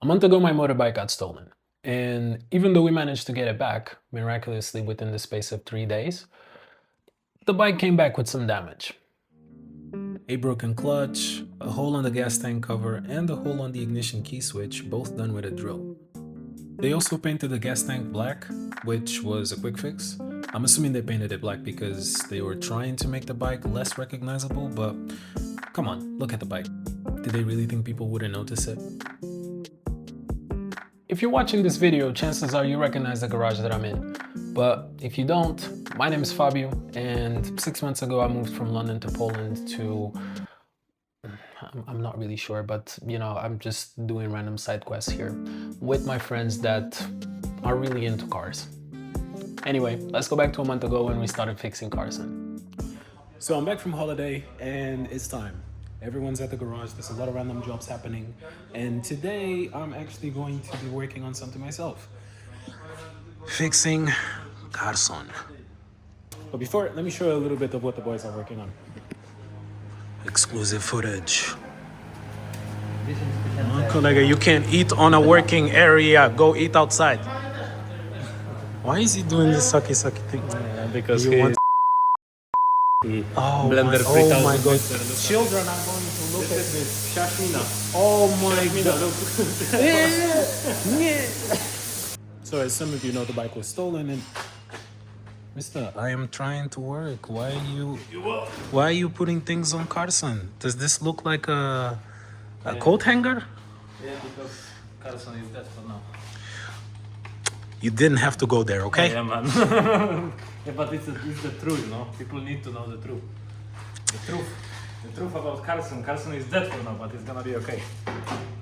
A month ago, my motorbike got stolen. And even though we managed to get it back, miraculously within the space of 3 days, the bike came back with some damage. A broken clutch, a hole on the gas tank cover, and a hole on the ignition key switch, both done with a drill. They also painted the gas tank black, which was a quick fix. I'm assuming they painted it black because they were trying to make the bike less recognizable, but come on, look at the bike. Did they really think people wouldn't notice it? If you're watching this video, chances are you recognize the garage that I'm in. But if you don't, my name is Fabio, and 6 months ago I moved from London to Poland to... I'm not really sure, but you know, I'm just doing random side quests here with my friends that are really into cars. Anyway, let's go back to a month ago when we started fixing Carson. So I'm back from holiday and it's time. Everyone's at the garage, there's a lot of random jobs happening, and today I'm actually going to be working on something myself. Fixing Carson. But before, let me show you a little bit of what the boys are working on. Exclusive footage. Oh, colleague, you can't eat on a working area, go eat outside. Why is he doing this sucky thing? Because Oh blender my god. Children are going to look at this. Oh my god. So as some of you know, the bike was stolen and... Mister, I am trying to work. Why are you putting things on Carson? Does this look like a coat hanger? Yeah, because Carson is dead for now. You didn't have to go there, okay? Yeah, man. Yeah, but it's the truth, you know? People need to know the truth. The truth about Carson. Carson is dead for now, but it's gonna be okay.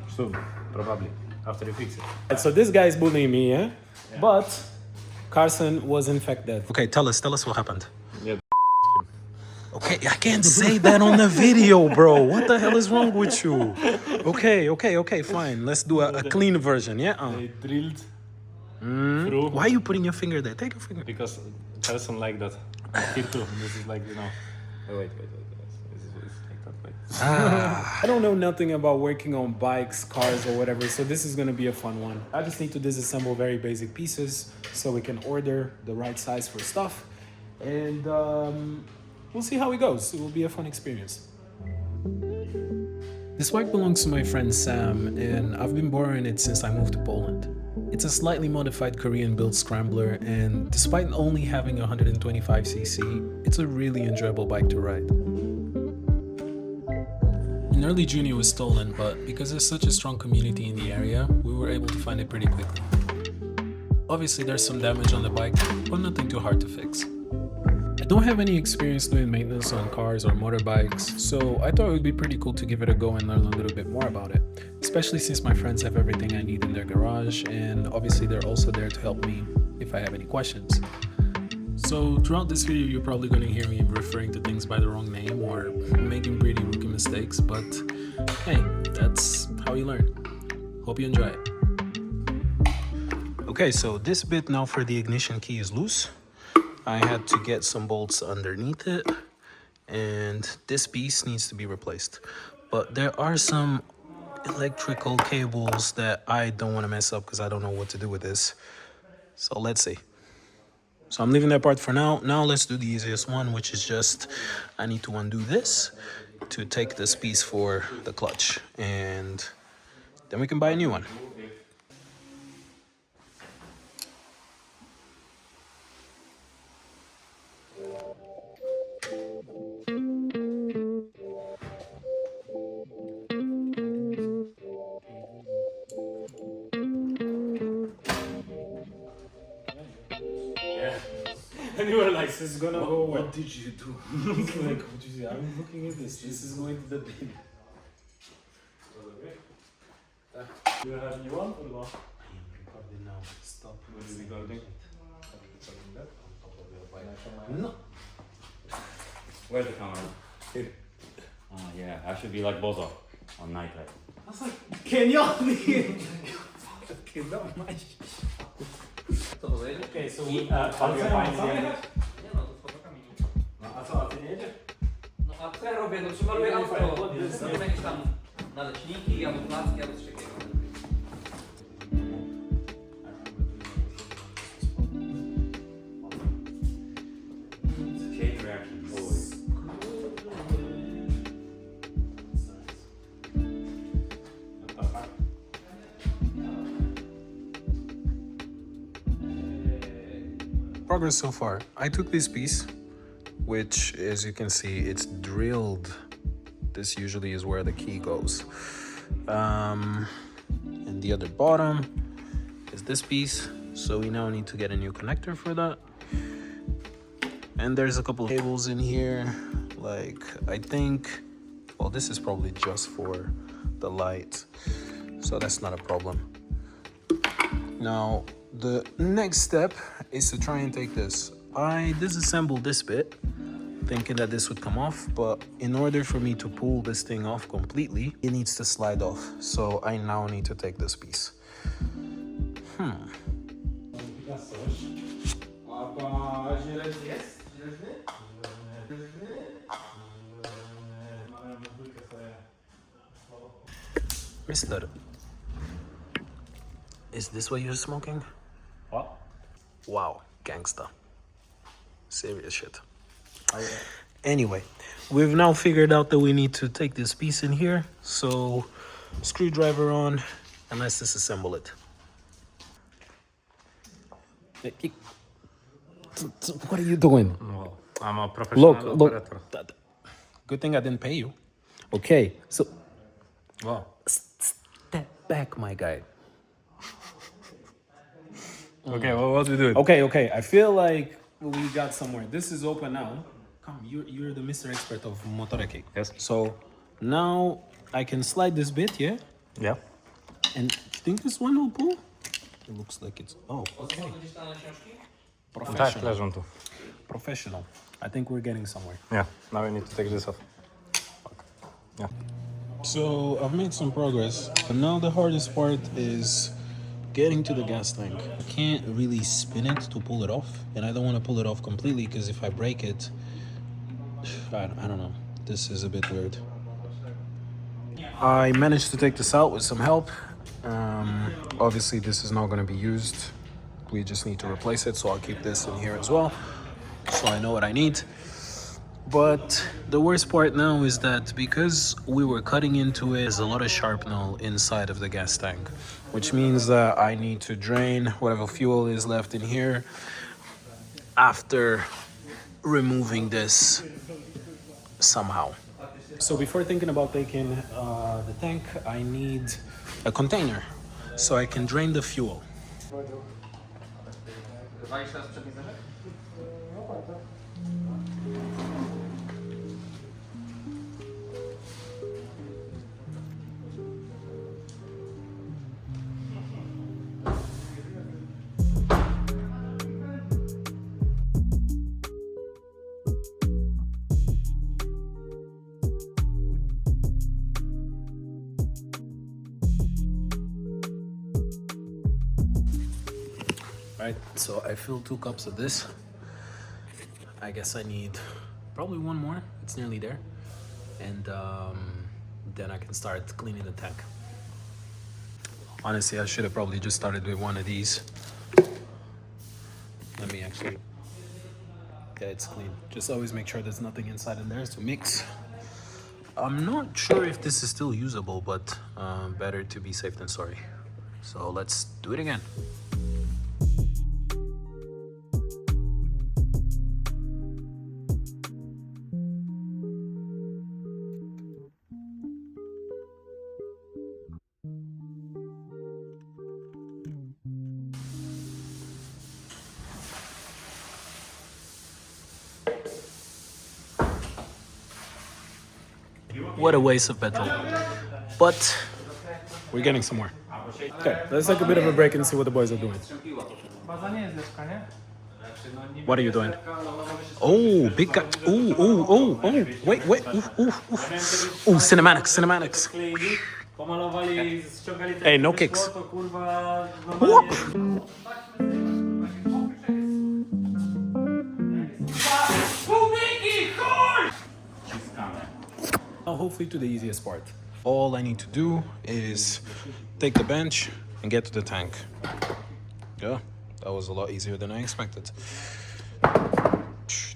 Soon, probably, after you fix it. So this guy is bullying me, yeah? But Carson was in fact dead. Okay, tell us what happened. Yeah. Okay, I can't say that on the video, bro. What the hell is wrong with you? Okay, fine. Let's do a clean version, yeah? They drilled through. Why are you putting your finger there? Take your finger. Because Carson like that. Here too. This is like, you know. Wait. This is like that, wait. I don't know nothing about working on bikes, cars, or whatever, so this is gonna be a fun one. I just need to disassemble very basic pieces so we can order the right size for stuff, and we'll see how it goes. It will be a fun experience. This bike belongs to my friend Sam, and I've been borrowing it since I moved to Poland. It's a slightly modified Korean-built Scrambler, and despite only having 125cc, it's a really enjoyable bike to ride. In early June it was stolen, but because there's such a strong community in the area, we were able to find it pretty quickly. Obviously there's some damage on the bike, but nothing too hard to fix. I don't have any experience doing maintenance on cars or motorbikes, so I thought it would be pretty cool to give it a go and learn a little bit more about it, especially since my friends have everything I need in their garage, and obviously they're also there to help me if I have any questions. So throughout this video you're probably going to hear me referring to things by the wrong name or making pretty rookie mistakes, but hey, that's how you learn. Hope you enjoy it. Okay, so this bit now for the ignition key is loose. I had to get some bolts underneath it, and this piece needs to be replaced. But there are some electrical cables that I don't want to mess up because I don't know what to do with this. So let's see. So I'm leaving that part for now. Now let's do the easiest one, which is just I need to undo this to take this piece for the clutch, and then we can buy a new one. And you were like, This is gonna go away. what did you do? It's like, what you see? I'm looking at this. This is going to the bin. You have new one or what? I am recording now. Stop. What are you recording? No. Where's the camera? Here. Oh yeah, I should be like Bozo on night light. I was like, can y'all leave? Okay, so we... Fabio, fajnie. Nie no, to spoko kamieni. No a co, a ty nie jedziesz? No a co ja robię? No przymaluję auto. Zrobię jakieś tam naleśniki, albo placki, albo coś takiego. progress so far. I took this piece, which, as you can see, it's drilled. This usually is where the key goes. And the other bottom is this piece. So we now need to get a new connector for that. And there's a couple of cables in here. Like, I think, well, this is probably just for the light. So that's not a problem. Now, the next step is to try and take this. I disassembled this bit, thinking that this would come off, but in order for me to pull this thing off completely, it needs to slide off. So I now need to take this piece. Mister, is this what you're smoking? What? Wow, gangsta. Serious shit. Anyway, we've now figured out that we need to take this piece in here. So, screwdriver on, and let's disassemble it. What are you doing? Well, I'm a professional operator. Good thing I didn't pay you. Okay, so Wow. step back, my guy. Okay, well, what do we do? Okay. I feel like we got somewhere. This is open now. Come, you're the Mr. Expert of Motorbike. Yes. So now I can slide this bit, yeah? Yeah. And think this one will pull? It looks like it's... Oh, okay. Gdzieś tam na książki? Tak, Professional. leżą tu. Professional. I think we're getting somewhere. Yeah, now we need to take this off. Yeah. So I've made some progress, but now the hardest part is getting to the gas tank. I can't really spin it to pull it off, and I don't want to pull it off completely because if I break it, I don't know. This is a bit weird. I managed to take this out with some help. Obviously, this is not going to be used. We just need to replace it, so I'll keep this in here as well, so I know what I need. But the worst part now is that because we were cutting into it, there's a lot of sharpener inside of the gas tank, which means that I need to drain whatever fuel is left in here after removing this somehow. So before thinking about taking the tank, I need a container so I can drain the fuel. Walisz teraz przedni zderzak? Right, so I filled 2 cups of this. I guess I need probably one more. It's nearly there. And then I can start cleaning the tank. Honestly, I should have probably just started with one of these. Let me actually... Yeah, it's clean. Just always make sure there's nothing inside in there to mix. I'm not sure if this is still usable, but better to be safe than sorry. So let's do it again. What a waste of petrol. But we're getting somewhere. Okay, let's take a bit of a break and see what the boys are doing. What are you doing? Oh, big guy. Oh. Wait. Ooh, cinematics. Hey, no kicks. Whoop. Now, hopefully to the easiest part. All I need to do is take the bench and get to the tank. Yeah, that was a lot easier than I expected.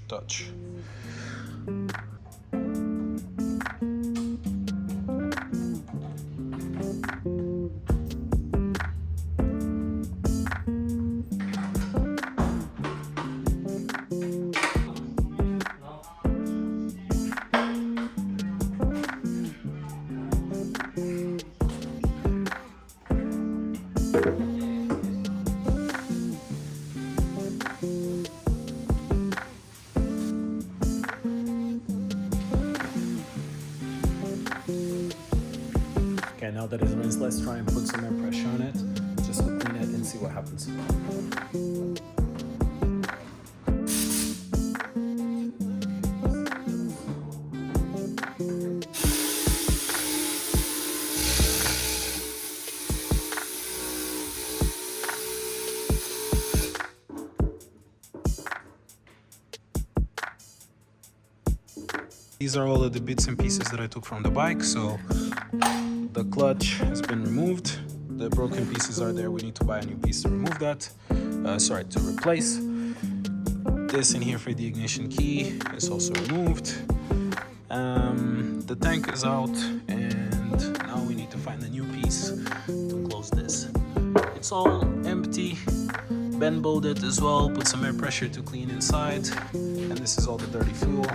Touch. Okay, now that it's rinsed, let's try and put some air pressure on it, just to clean it and see what happens. These are all of the bits and pieces that I took from the bike. So the clutch has been removed. The broken pieces are there. We need to buy a new piece to remove that. To replace. This in here for the ignition key is also removed. The tank is out, and now we need to find a new piece to close this. It's all empty. Ben bowed it as well, put some air pressure to clean inside, and this is all the dirty fuel.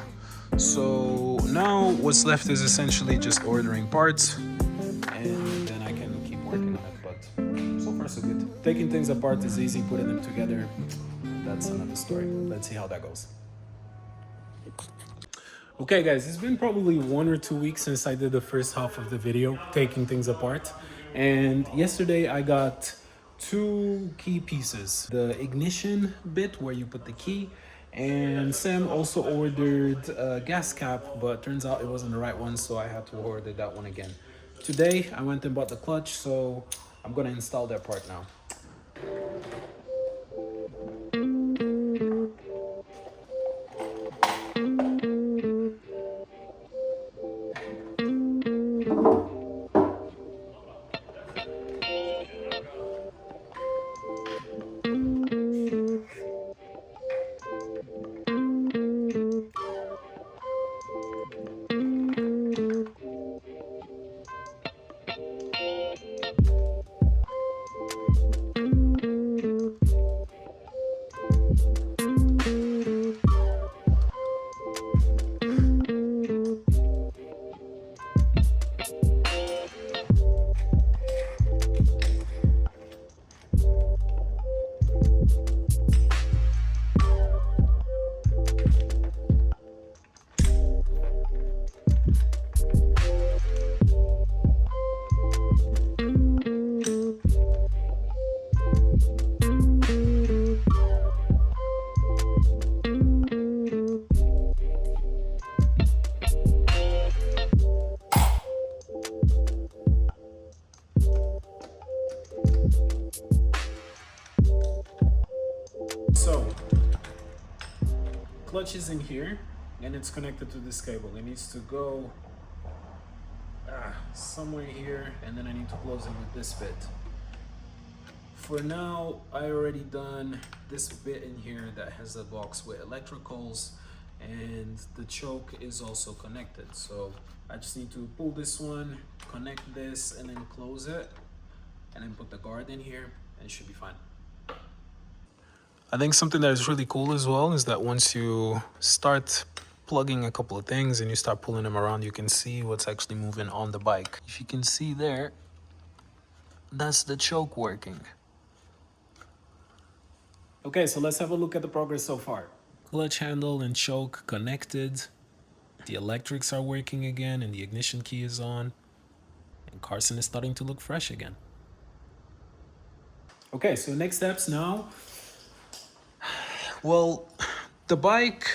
So now what's left is essentially just ordering parts, and then I can keep working on it. But so far so good. Taking things apart is easy, putting them together, that's another story. Let's see how that goes. Okay guys, it's been probably 1 or 2 weeks since I did the first half of the video, taking things apart. And yesterday I got 2 key pieces. The ignition bit where you put the key, and Sam also ordered a gas cap, but turns out it wasn't the right one, so I had to order that one again. Today I went and bought the clutch, so I'm gonna install that part now. So, clutch is in here and it's connected to this cable. It needs to go somewhere here, and then I need to close it with this bit. For now, I already done this bit in here that has a box with electricals, and the choke is also connected. So I just need to pull this one, connect this, and then close it, and then put the guard in here, and it should be fine. I think something that is really cool as well is that once you start plugging a couple of things and you start pulling them around, you can see what's actually moving on the bike. If you can see there, that's the choke working. Okay, so let's have a look at the progress so far. Clutch handle and choke connected. The electrics are working again and the ignition key is on. And Carson is starting to look fresh again. Okay, so next steps now. Well, the bike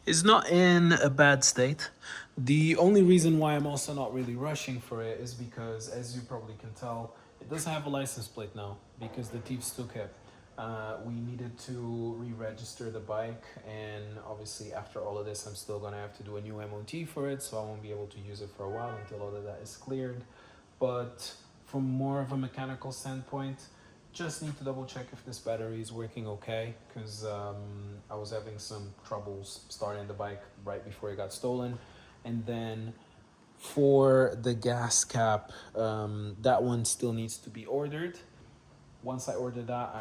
is not in a bad state. The only reason why I'm also not really rushing for it is because, as you probably can tell, it doesn't have a license plate now because the thieves took it. We needed to re-register the bike, and obviously after all of this I'm still gonna have to do a new MOT for it, so I won't be able to use it for a while until all of that is cleared. But from more of a mechanical standpoint, just need to double check if this battery is working okay, because I was having some troubles starting the bike right before it got stolen. And then for the gas cap, that one still needs to be ordered. Once I order that,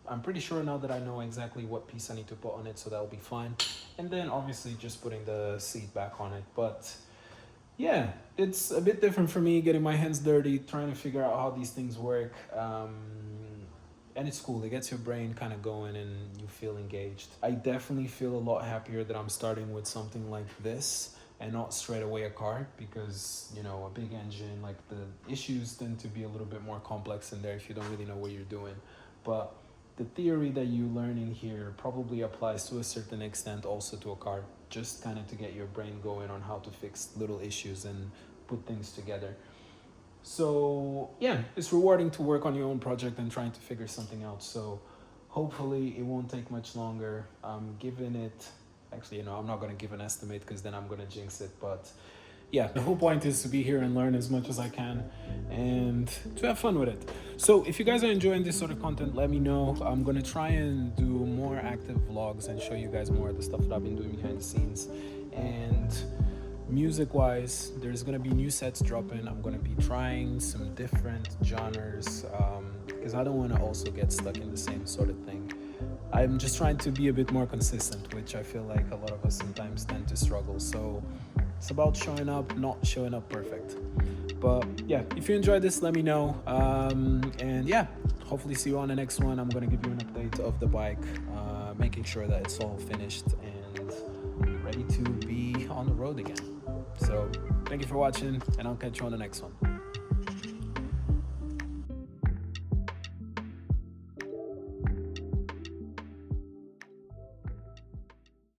I'm pretty sure now that I know exactly what piece I need to put on it, so that'll be fine. And then obviously just putting the seat back on it. But yeah, it's a bit different for me, getting my hands dirty, trying to figure out how these things work. And it's cool. It gets your brain kind of going and you feel engaged. I definitely feel a lot happier that I'm starting with something like this and not straight away a car, because, you know, a big engine, like, the issues tend to be a little bit more complex in there if you don't really know what you're doing. But the theory that you learn in here probably applies to a certain extent also to a car, just kind of to get your brain going on how to fix little issues and put things together. So yeah, it's rewarding to work on your own project and trying to figure something out. So hopefully it won't take much longer. I'm giving it, actually, you know, I'm not going to give an estimate because then I'm going to jinx it. But yeah, the whole point is to be here and learn as much as I can and to have fun with it. So if you guys are enjoying this sort of content, let me know. I'm going to try and do more active vlogs and show you guys more of the stuff that I've been doing behind the scenes. And music wise, there's gonna be new sets dropping. I'm gonna be trying some different genres because I don't want to also get stuck in the same sort of thing. I'm just trying to be a bit more consistent, which I feel like a lot of us sometimes tend to struggle. So it's about showing up, not showing up perfect. But yeah, if you enjoyed this, let me know. And yeah, hopefully see you on the next one. I'm gonna give you an update of the bike, making sure that it's all finished and ready to be on the road again. So thank you for watching, and I'll catch you on the next one.